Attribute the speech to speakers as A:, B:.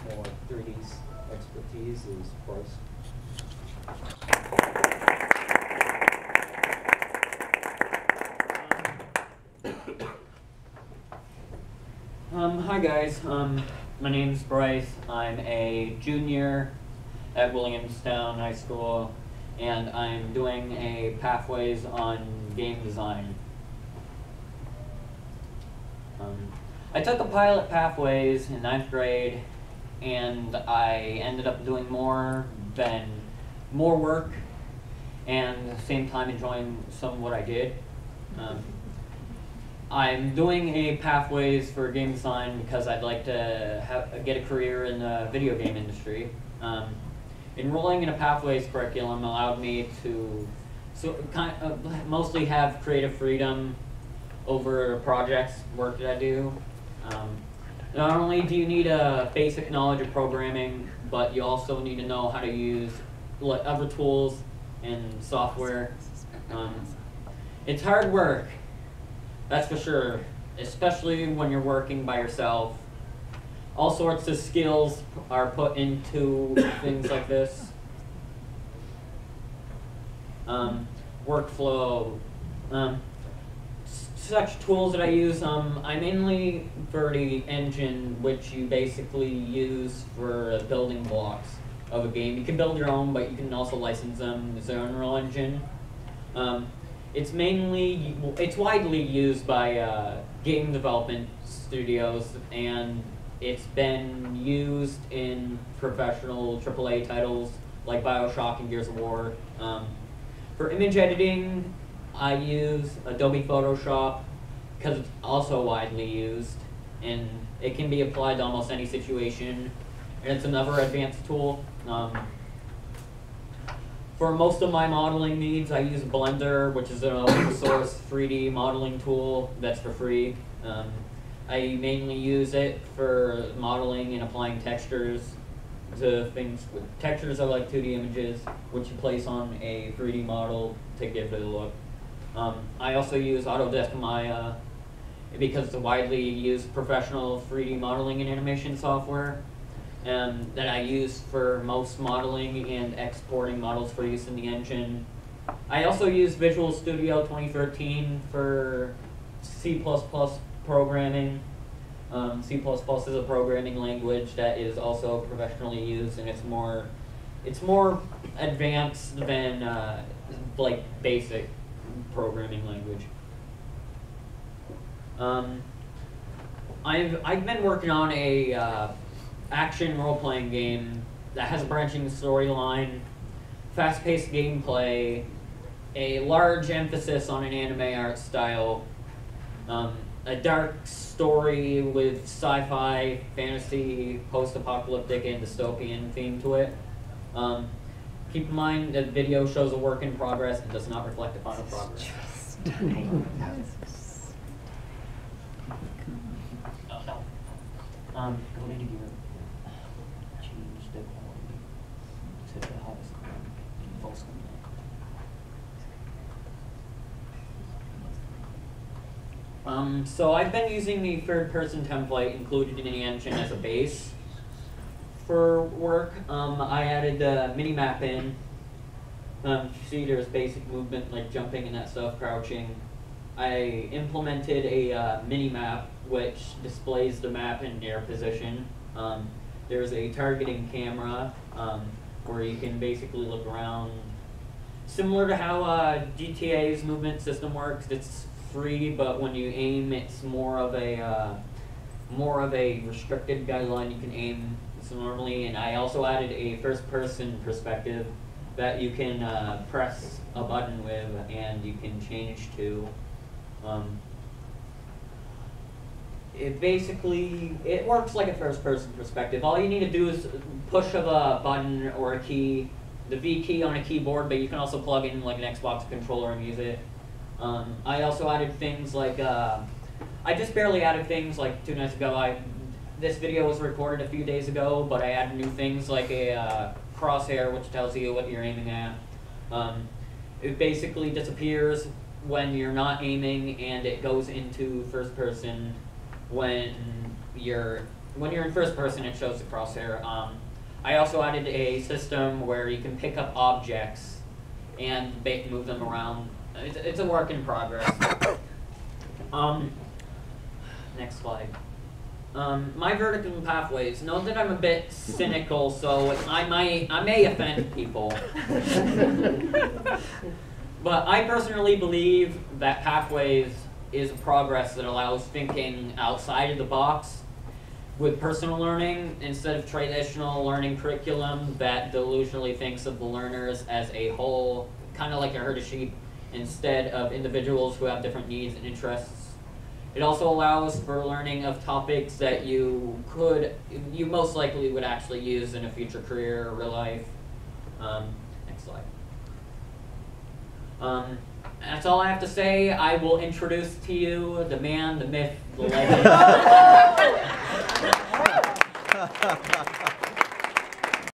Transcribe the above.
A: more 3D expertise is Bryce.
B: Hi guys, my name's Bryce. I'm a junior at Williamstown High School, and I'm doing a Pathways on Game Design. I took a pilot Pathways in 9th grade, and I ended up doing more work, and at the same time enjoying some of what I did. I'm doing a Pathways for game design because I'd like to get a career in the video game industry. Enrolling in a Pathways curriculum allowed me to mostly have creative freedom over projects, work that I do. Not only do you need a basic knowledge of programming, but you also need to know how to use other tools and software. It's hard work. That's for sure, especially when you're working by yourself. All sorts of skills are put into things like this. Workflow. Such tools that I use, I mainly for the engine, which you basically use for building blocks of a game. You can build your own, but you can also license them as their Unreal Engine. It's widely used by game development studios, and it's been used in professional AAA titles like BioShock and Gears of War. For image editing, I use Adobe Photoshop because it's also widely used, and it can be applied to almost any situation, and it's another advanced tool. For most of my modeling needs, I use Blender, which is an open source 3D modeling tool that's for free. I mainly use it for modeling and applying textures to things. Textures are like 2D images, which you place on a 3D model to give it a look. I also use Autodesk Maya because it's a widely used professional 3D modeling and animation software. That I use for most modeling and exporting models for use in the engine. I also use Visual Studio 2013 for C++ programming. C++ is a programming language that is also professionally used, and it's more advanced than like basic programming language. I've been working on a action role-playing game that has a branching storyline, fast-paced gameplay, a large emphasis on an anime art style, a dark story with sci-fi, fantasy, post-apocalyptic, and dystopian theme to it. Keep in mind that the video shows a work in progress and does not reflect the final progress. Go into your change the quality to the highest full screen. So I've been using the third-person template included in the engine as a base for work. I added the mini-map in. See, there's basic movement like jumping and that stuff, crouching. I implemented a mini-map which displays the map in air position. There's a targeting camera where you can basically look around. Similar to how GTA's movement system works, it's free, but when you aim, it's more of a restricted guideline. You can aim normally, and I also added a first-person perspective that you can press a button with, and you can change to. It works like a first-person perspective. All you need to do is push of a button or a key, the V key on a keyboard, but you can also plug in like an Xbox controller and use it. I also added things like, I just barely added things like 2 nights ago. This video was recorded a few days ago, but I added new things like a crosshair, which tells you what you're aiming at. It basically disappears when you're not aiming, and it goes into first person when you're when you're in first person, it shows the crosshair. I also added a system where you can pick up objects and move them around. It's a work in progress. Next slide. My vertical pathways. Note that I'm a bit cynical, so I may offend people. But I personally believe that pathways is a progress that allows thinking outside of the box with personal learning instead of traditional learning curriculum that delusionally thinks of the learners as a whole, kind of like a herd of sheep, instead of individuals who have different needs and interests. It also allows for learning of topics that you most likely would actually use in a future career or real life. Next slide. That's all I have to say. I will introduce to you the man, the myth, the legend.